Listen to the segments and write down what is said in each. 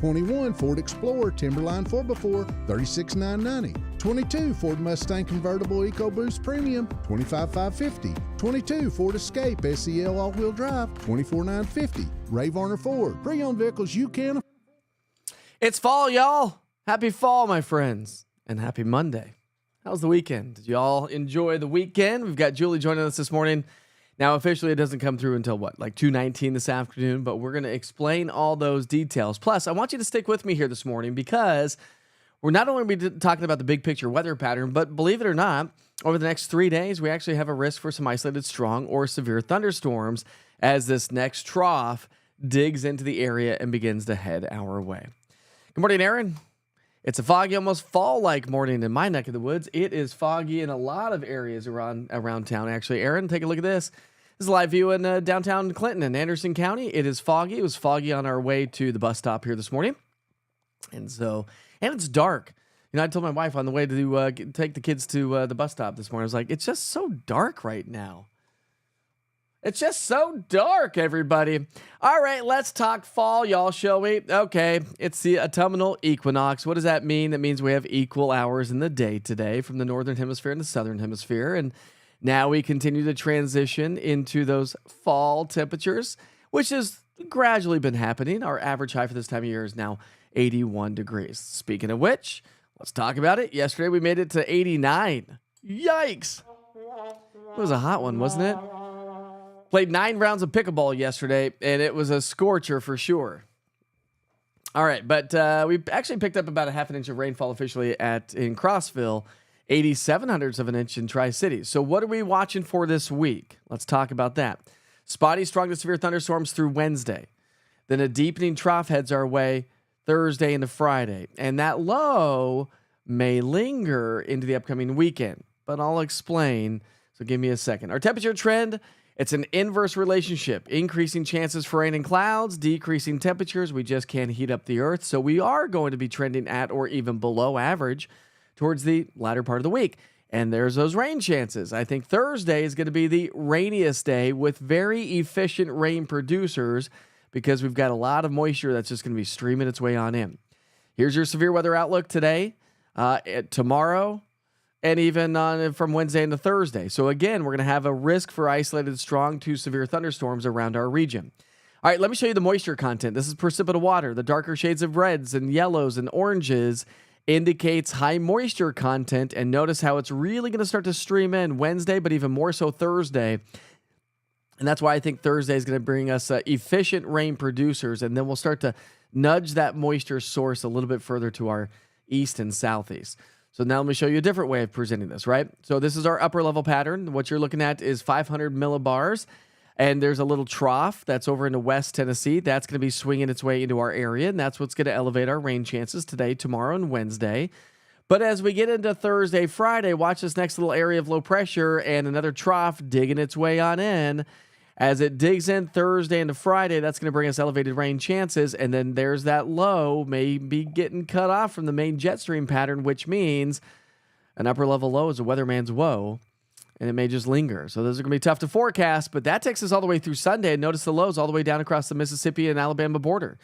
21 Ford Explorer Timberline 4x4, $36,990. 22 Ford Mustang Convertible EcoBoost Premium, $25,550. 22 Ford Escape SEL All-Wheel Drive, $24,950. Ray Varner Ford, pre-owned vehicles you can afford. It's fall, y'all. Happy fall, my friends, and happy Monday. How's the weekend? Did you all enjoy the weekend? We've got Julie joining us this morning. Now, officially, it doesn't come through until what, like 2:19 this afternoon, but we're going to explain all those details. Plus, I want you to stick with me here this morning because we're not only going to be talking about the big picture weather pattern, but believe it or not, over the next 3 days, we actually have a risk for some isolated strong or severe thunderstorms as this next trough digs into the area and begins to head our way. Good morning, Aaron. It's a foggy, almost fall-like morning in my neck of the woods. It is foggy in a lot of areas around town, actually. Aaron, take a look at this. This is a live view in downtown Clinton in Anderson County. It is foggy. It was foggy on our way to the bus stop here this morning. And it's dark. You know, I told my wife on the way to take the kids to the bus stop this morning, I was like, it's just so dark right now. It's just so dark, everybody. All right, let's talk fall, y'all, shall we? Okay, it's the autumnal equinox. What does that mean? That means we have equal hours in the day today from the northern hemisphere and the southern hemisphere. And now we continue to transition into those fall temperatures, which has gradually been happening. Our average high for this time of year is now 81 degrees. Speaking of which, let's talk about it. Yesterday, we made it to 89. Yikes. It was a hot one, wasn't it? Played 9 rounds of pickleball yesterday, and it was a scorcher for sure. All right, but we actually picked up about a half an inch of rainfall officially in Crossville, 87/100 of an inch in Tri-Cities. So what are we watching for this week? Let's talk about that. Spotty, strong to severe thunderstorms through Wednesday. Then a deepening trough heads our way Thursday into Friday. And that low may linger into the upcoming weekend, but I'll explain. So give me a second. Our temperature trend, it's an inverse relationship. Increasing chances for rain and clouds, decreasing temperatures. We just can't heat up the earth. So we are going to be trending at or even below average towards the latter part of the week. And there's those rain chances. I think Thursday is going to be the rainiest day with very efficient rain producers because we've got a lot of moisture that's just going to be streaming its way on in. Here's your severe weather outlook today, tomorrow, and even from Wednesday into Thursday. So again, we're going to have a risk for isolated strong to severe thunderstorms around our region. All right, let me show you the moisture content. This is precipitate water. The darker shades of reds and yellows and oranges indicates high moisture content. And notice how it's really going to start to stream in Wednesday, but even more so Thursday. And that's why I think Thursday is going to bring us efficient rain producers. And then we'll start to nudge that moisture source a little bit further to our east and southeast. So now let me show you a different way of presenting this, right? So this is our upper level pattern. What you're looking at is 500 millibars, and there's a little trough that's over into West Tennessee. That's going to be swinging its way into our area, and that's what's going to elevate our rain chances today, tomorrow, and Wednesday. But as we get into Thursday, Friday, watch this next little area of low pressure and another trough digging its way on in. As it digs in Thursday into Friday, that's going to bring us elevated rain chances. And then there's that low maybe getting cut off from the main jet stream pattern, which means an upper level low is a weatherman's woe, and it may just linger. So those are going to be tough to forecast, but that takes us all the way through Sunday. And notice the lows all the way down across the Mississippi and Alabama border.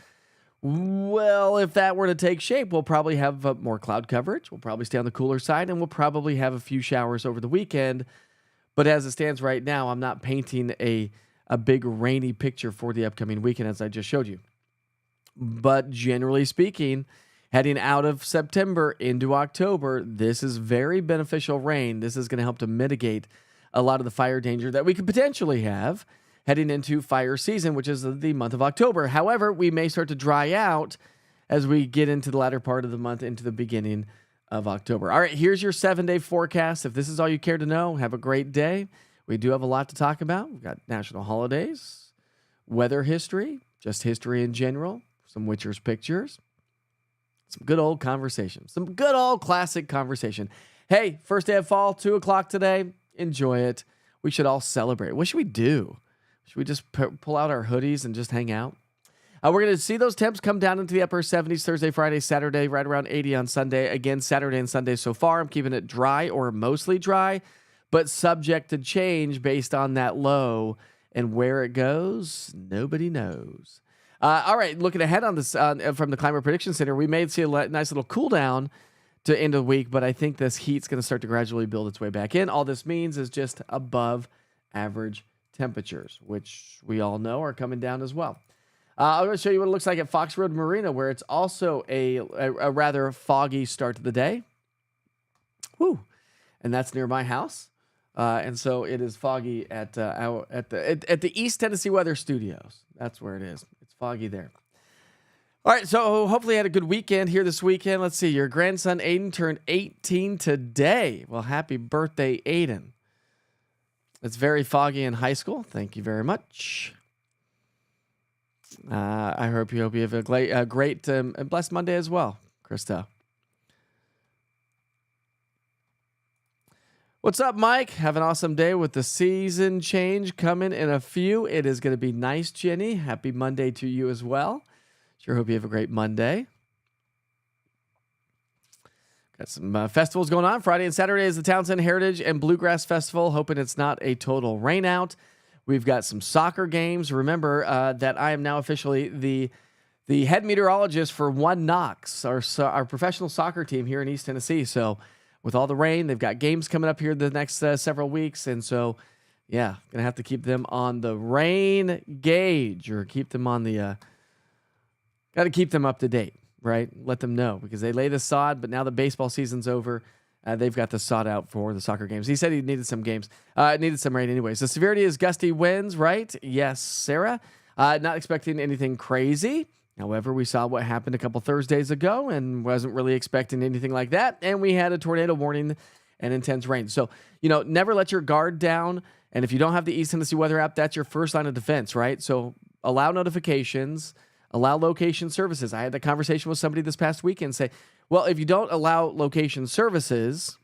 Well, if that were to take shape, we'll probably have more cloud coverage. We'll probably stay on the cooler side, and we'll probably have a few showers over the weekend. But as it stands right now, I'm not painting a big rainy picture for the upcoming weekend, as I just showed you. But generally speaking, heading out of September into October, this is very beneficial rain. This is going to help to mitigate a lot of the fire danger that we could potentially have heading into fire season, which is the month of October. However, we may start to dry out as we get into the latter part of the month, into the beginning of October. All right, here's your 7-day forecast. If this is all you care to know, have a great day. We do have a lot to talk about. We've got national holidays, weather history, just history in general, some Witcher's pictures, some good old conversation, some good old classic conversation. Hey, first day of fall, 2 o'clock today. Enjoy it. We should all celebrate. What should we do? Should we just pull out our hoodies and just hang out? We're going to see those temps come down into the upper 70s Thursday, Friday, Saturday, right around 80 on Sunday. Again, Saturday and Sunday so far. I'm keeping it dry or mostly dry, but subject to change based on that low. And where it goes, nobody knows. All right, looking ahead on this from the Climate Prediction Center, we may see a nice little cool down to end of the week, but I think this heat's going to start to gradually build its way back in. All this means is just above average temperatures, which we all know are coming down as well. I'm going to show you what it looks like at Fox Road Marina, where it's also a rather foggy start to the day. Woo! And that's near my house. And so it is foggy at the East Tennessee Weather Studios. That's where it is. It's foggy there. All right, so hopefully you had a good weekend here this weekend. Let's see, your grandson Aiden turned 18 today. Well, happy birthday, Aiden. It's very foggy in high school. Thank you very much. I hope you have a great and blessed Monday as well, Krista. What's up, Mike? Have an awesome day with the season change coming in a few. It is going to be nice, Jenny. Happy Monday to you as well. Sure hope you have a great Monday. Got some festivals going on. Friday and Saturday is the Townsend Heritage and Bluegrass Festival. Hoping it's not a total rain out. We've got some soccer games. Remember that I am now officially the head meteorologist for One Knox, our professional soccer team here in East Tennessee. So with all the rain, they've got games coming up here the next several weeks. And so, yeah, going to have to keep them on the rain gauge or keep them on the... Got to keep them up to date, right? Let them know because they lay the sod, but now the baseball season's over. They've got the sod out for the soccer games. He said he needed some games. Needed some rain anyways. The severity is gusty winds, right? Yes, Sarah. Not expecting anything crazy. However, we saw what happened a couple Thursdays ago and wasn't really expecting anything like that. And we had a tornado warning and intense rain. So, never let your guard down. And if you don't have the East Tennessee Weather app, that's your first line of defense, right? So allow notifications. Allow location services. I had a conversation with somebody this past weekend say, well, if you don't allow location services,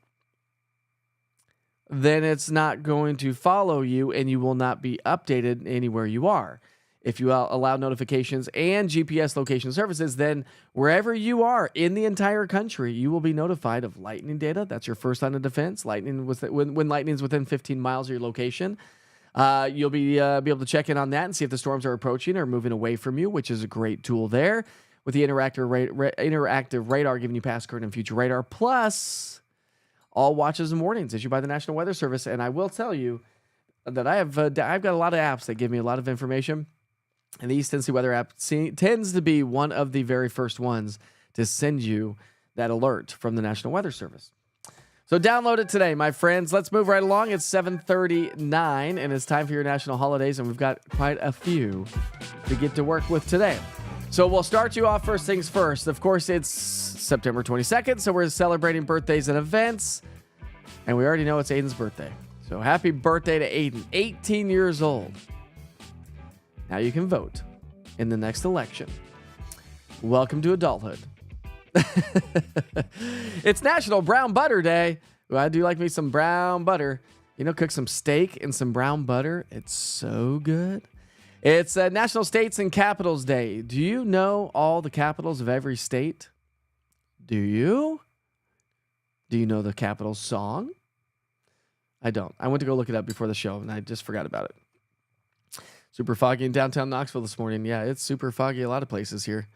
then it's not going to follow you and you will not be updated anywhere you are. If you allow notifications and GPS location services, then wherever you are in the entire country, you will be notified of lightning data. That's your first line of defense. When lightning is within 15 miles of your location. You'll be able to check in on that and see if the storms are approaching or moving away from you, which is a great tool there. With the interactive radar giving you past, current, and future radar, plus all watches and warnings issued by the National Weather Service. And I will tell you that I've got a lot of apps that give me a lot of information, and the East Tennessee Weather app tends to be one of the very first ones to send you that alert from the National Weather Service. So download it today, my friends. Let's move right along. It's 7:39, and it's time for your national holidays, and we've got quite a few to get to work with today. So we'll start you off first things first. Of course, it's September 22nd, so we're celebrating birthdays and events, and we already know it's Aiden's birthday. So happy birthday to Aiden, 18 years old. Now you can vote in the next election. Welcome to adulthood. It's National Brown Butter Day. Ooh, I do like me some brown butter. Cook some steak and some brown butter. It's so good. It's National States and Capitals Day. Do you know all the capitals of every state? Do you? Do you know the Capitals song? I don't. I went to go look it up before the show, and I just forgot about it. Super foggy in downtown Knoxville this morning. Yeah, it's super foggy a lot of places here.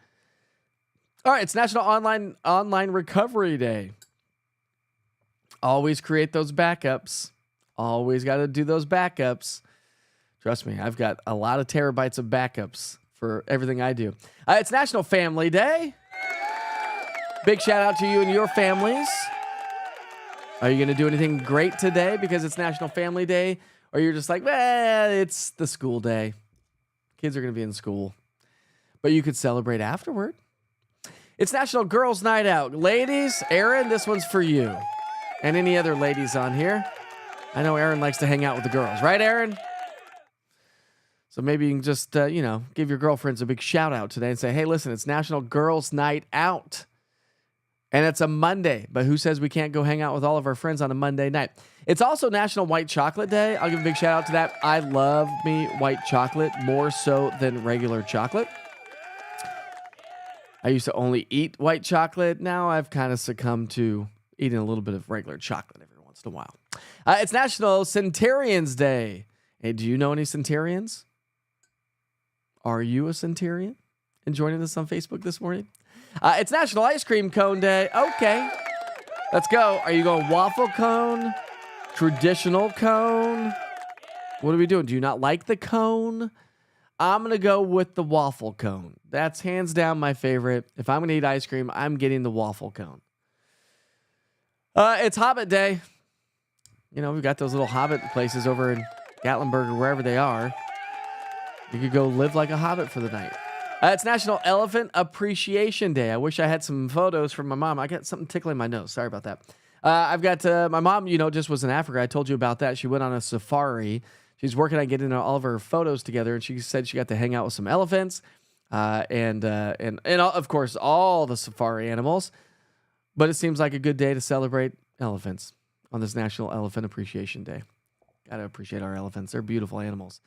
All right, it's National Online Recovery Day. Always create those backups. Always got to do those backups. Trust me, I've got a lot of terabytes of backups for everything I do. It's National Family Day. Big shout out to you and your families. Are you going to do anything great today because it's National Family Day? Or you're just like, it's the school day. Kids are going to be in school. But you could celebrate afterward. It's National Girls Night Out. Ladies, Erin, this one's for you. And any other ladies on here. I know Erin likes to hang out with the girls. Right, Erin? So maybe you can just, give your girlfriends a big shout out today and say, hey, listen, it's National Girls Night Out. And it's a Monday. But who says we can't go hang out with all of our friends on a Monday night? It's also National White Chocolate Day. I'll give a big shout out to that. I love me white chocolate more so than regular chocolate. I used to only eat white chocolate. Now I've kind of succumbed to eating a little bit of regular chocolate every once in a while. It's National Centurions Day. Hey, do you know any centurions? Are you a centurion? and joining us on Facebook this morning. It's National Ice Cream Cone Day. Okay, let's go. Are you going waffle cone? Traditional cone? What are we doing? Do you not like the cone? I'm going to go with the waffle cone. That's hands down my favorite. If I'm going to eat ice cream, I'm getting the waffle cone. It's Hobbit Day. You know, we've got those little Hobbit places over in Gatlinburg or wherever they are. You could go live like a Hobbit for the night. It's National Elephant Appreciation Day. I wish I had some photos from my mom. I got something tickling my nose. Sorry about that. I've got my mom, just was in Africa. I told you about that. She went on a safari. She's working on getting all of her photos together, and she said she got to hang out with some elephants and of course, all the safari animals. But it seems like a good day to celebrate elephants on this National Elephant Appreciation Day. Got to appreciate our elephants. They're beautiful animals.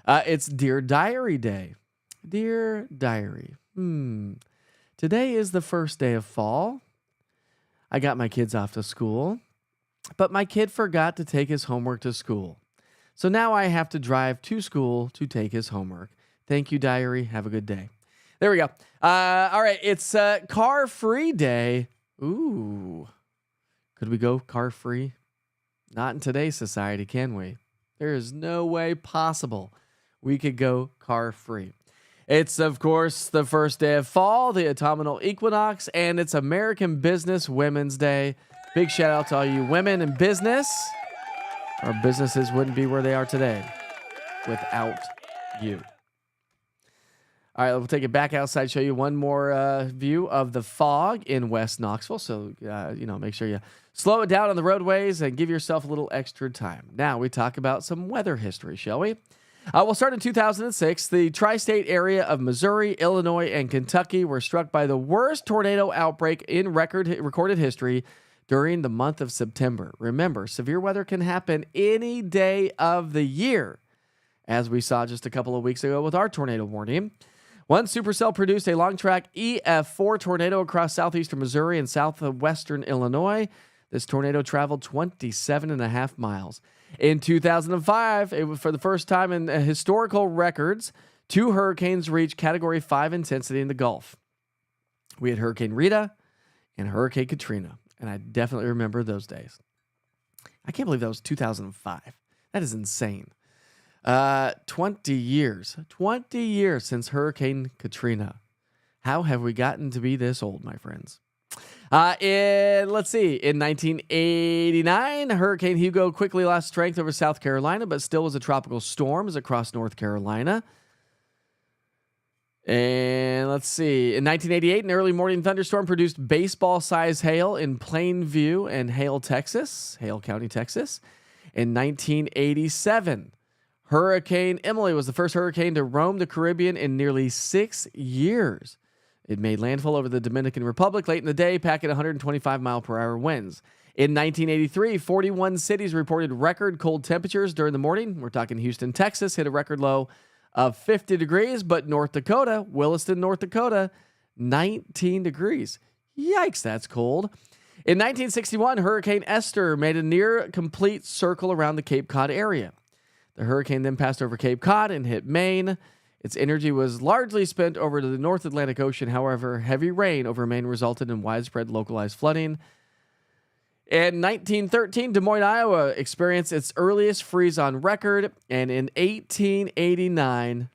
It's Dear Diary Day. Dear Diary. Today is the first day of fall. I got my kids off to school, but my kid forgot to take his homework to school. So now I have to drive to school to take his homework. Thank you, Diary. Have a good day. There we go. All right. It's Car Free Day. Ooh. Could we go car free? Not in today's society, can we? There is no way possible we could go car free. It's, of course, the first day of fall, the autumnal equinox, and it's American Business Women's Day. Big shout out to all you women in business. Our businesses wouldn't be where they are today without you. All right, we'll take it back outside, show you one more view of the fog in West Knoxville. So, make sure you slow it down on the roadways and give yourself a little extra time. Now we talk about some weather history, shall we? We'll start in 2006. The tri-state area of Missouri, Illinois, and Kentucky were struck by the worst tornado outbreak in recorded history during the month of September. Remember, severe weather can happen any day of the year, as we saw just a couple of weeks ago with our tornado warning. One supercell produced a long-track EF4 tornado across southeastern Missouri and southwestern Illinois. This tornado traveled 27.5 miles. In 2005, it was for the first time in historical records, 2 hurricanes reached Category 5 intensity in the Gulf. We had Hurricane Rita and Hurricane Katrina, and I definitely remember those days. I can't believe that was 2005. That is insane. 20 years since Hurricane Katrina. How have we gotten to be this old, my friends? In 1989, Hurricane Hugo quickly lost strength over South Carolina, but still was a tropical storm as it crossed North Carolina. And in 1988, an early morning thunderstorm produced baseball-sized hail in Plainview and Hale County, Texas. In 1987, Hurricane Emily was the first hurricane to roam the Caribbean in nearly 6 years. It made landfall over the Dominican Republic late in the day, packing 125-mile-per-hour winds. In 1983, 41 cities reported record cold temperatures during the morning. We're talking Houston, Texas, hit a record low of 50 degrees, but Williston, North Dakota, 19 degrees. Yikes, that's cold. In 1961, Hurricane Esther made a near-complete circle around the Cape Cod area. The hurricane then passed over Cape Cod and hit Maine. Its energy was largely spent over to the North Atlantic Ocean. However, heavy rain over Maine resulted in widespread localized flooding. In 1913, Des Moines, Iowa experienced its earliest freeze on record. And in 1889,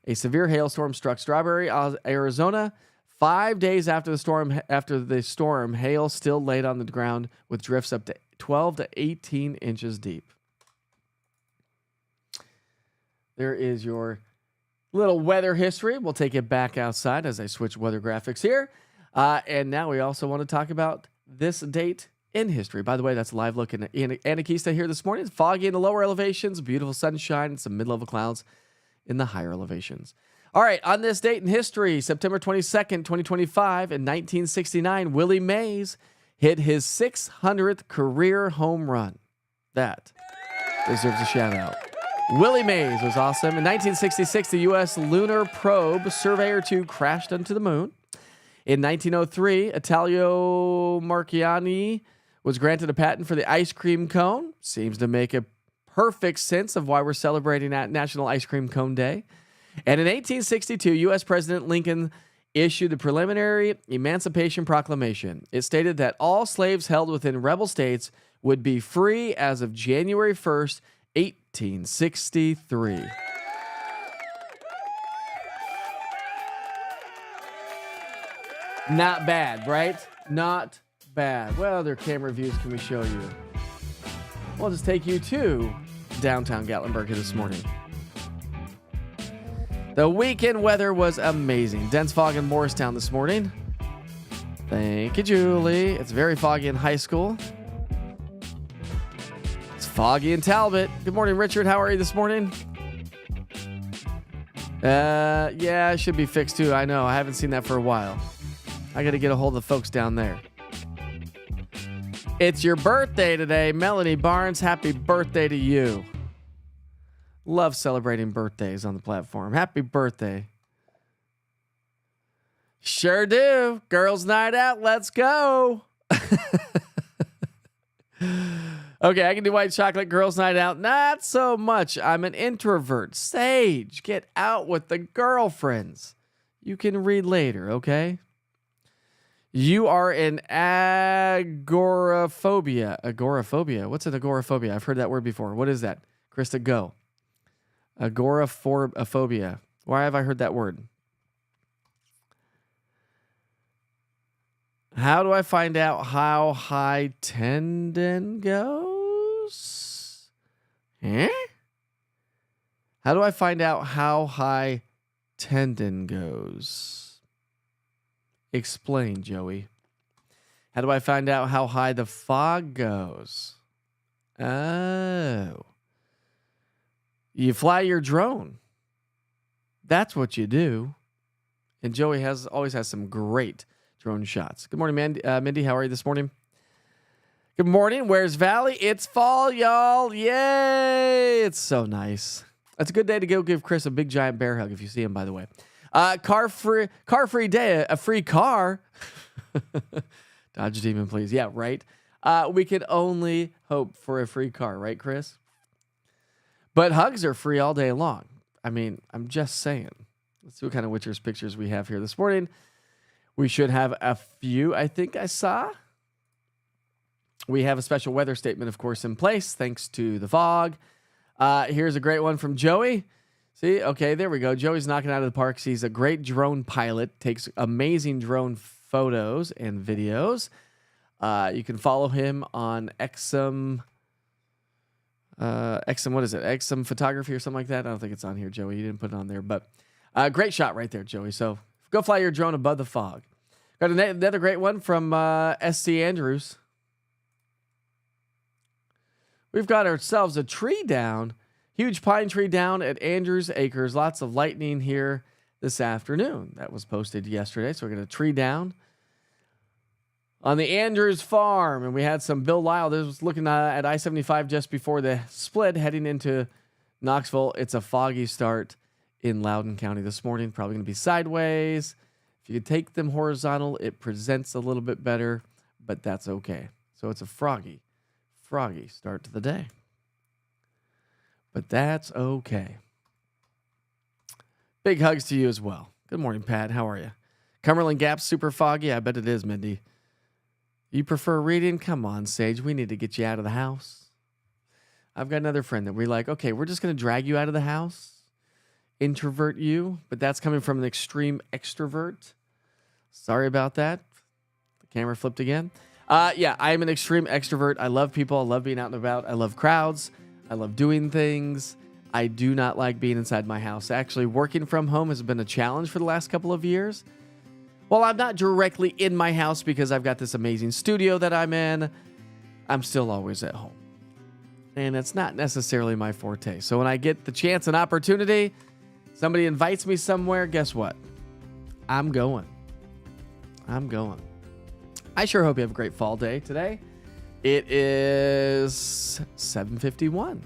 a severe hailstorm struck Strawberry, Arizona. 5 days after the storm, hail still laid on the ground with drifts up to 12 to 18 inches deep. There is your little weather history. We'll take it back outside as I switch weather graphics here. And now we also want to talk about this date in history. By the way, that's a live look in Anakeesta here this morning. It's foggy in the lower elevations, beautiful sunshine, and some mid-level clouds in the higher elevations. All right, on this date in history, September 22nd, 2025, in 1969, Willie Mays hit his 600th career home run. That deserves a shout out. Willie Mays was awesome. In 1966, the U.S. lunar probe Surveyor 2 crashed onto the moon. In 1903, Italio Marchiani was granted a patent for the ice cream cone. Seems to make a perfect sense of why we're celebrating at National Ice Cream Cone Day. And in 1862, U.S. President Lincoln issued the preliminary Emancipation Proclamation. It stated that all slaves held within rebel states would be free as of January 1st, 1863. Not bad, right? Not bad. What other camera views can we show you? We'll just take you to downtown Gatlinburg this morning. The weekend weather was amazing. Dense fog in Morristown this morning. Thank you, Julie. It's very foggy in high school. It's foggy in Talbot. Good morning, Richard. How are you this morning? Yeah, it should be fixed too. I know. I haven't seen that for a while. I got to get a hold of the folks down there. It's your birthday today, Melanie Barnes. Happy birthday to you. Love celebrating birthdays on the platform. Happy birthday. Sure do. Girls' night out. Let's go. Okay, I can do white chocolate. Girls' night out. Not so much. I'm an introvert. Sage, get out with the girlfriends. You can read later, okay? You are an agoraphobia. Agoraphobia. What's an agoraphobia? I've heard that word before. What is that? Krista, go. Agoraphobia. Why have I heard that word? How do I find out how high tendon goes? Eh? How do I find out how high tendon goes? Explain, Joey. How do I find out how high the fog goes? Oh. You fly your drone. That's what you do. And Joey always has some great drone shots. Good morning, Mindy. How are you this morning? Good morning. Where's Valley? It's fall, y'all. Yay. It's so nice. That's a good day to go give Chris a big giant bear hug if you see him, by the way. Car free day, a free car. Dodge Demon, please. Yeah, right. We can only hope for a free car, right, Chris? But hugs are free all day long. I mean, I'm just saying. Let's see what kind of Witcher's pictures we have here this morning. We should have a few, I think I saw. We have a special weather statement, of course, in place, thanks to the fog. Here's a great one from Joey. See, okay, there we go. Joey's knocking out of the park. He's a great drone pilot, takes amazing drone photos and videos. You can follow him on Exum, what is it? Exum Photography or something like that. I don't think it's on here, Joey. You didn't put it on there, but great shot right there, Joey. So go fly your drone above the fog. Got another great one from SC Andrews. We've got ourselves a tree down. Huge pine tree down at Andrews Acres. Lots of lightning here this afternoon. That was posted yesterday. So we're going to tree down on the Andrews farm. And we had some Bill Lyle. This was looking at I-75 just before the split heading into Knoxville. It's a foggy start in Loudoun County this morning. Probably going to be sideways. If you could take them horizontal, it presents a little bit better, but that's okay. So it's a froggy start to the day. But that's okay. Big hugs to you as well. Good morning, Pat. How are you? Cumberland Gap, super foggy. I bet it is, Mindy. You prefer reading? Come on, Sage. We need to get you out of the house. I've got another friend that we're like, okay, we're just going to drag you out of the house, introvert you, but that's coming from an extreme extrovert. Sorry about that. The camera flipped again. Yeah, I am an extreme extrovert. I love people. I love being out and about. I love crowds. I love doing things. I do not like being inside my house. Actually, working from home has been a challenge for the last couple of years. Well, I'm not directly in my house because I've got this amazing studio that I'm in. I'm still always at home. And it's not necessarily my forte. So when I get the chance and opportunity, somebody invites me somewhere, guess what? I'm going. I sure hope you have a great fall day today. It is 7:51.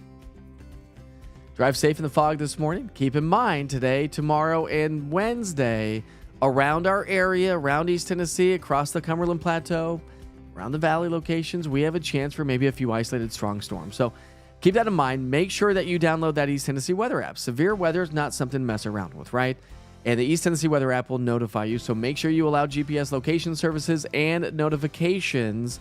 Drive safe in the fog this morning. Keep in mind today, tomorrow, and Wednesday, around our area, around East Tennessee, across the Cumberland Plateau, around the valley locations, we have a chance for maybe a few isolated strong storms. So keep that in mind. Make sure that you download that East Tennessee weather app. Severe weather is not something to mess around with, right? And the East Tennessee weather app will notify you. So make sure you allow GPS location services and notifications.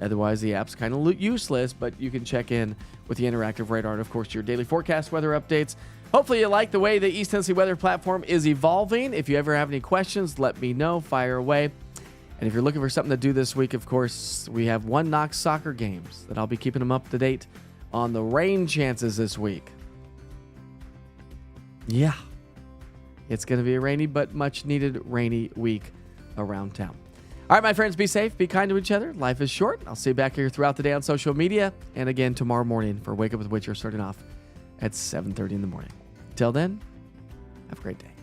Otherwise, the app's kind of useless, but you can check in with the interactive radar and, of course, your daily forecast weather updates. Hopefully, you like the way the East Tennessee weather platform is evolving. If you ever have any questions, let me know. Fire away. And if you're looking for something to do this week, of course, we have One Knox soccer games that I'll be keeping them up to date on the rain chances this week. Yeah. It's going to be a rainy but much needed rainy week around town. All right, my friends, be safe, be kind to each other. Life is short. I'll see you back here throughout the day on social media and again tomorrow morning for Wake Up with Witcher starting off at 7:30 in the morning. Till then, have a great day.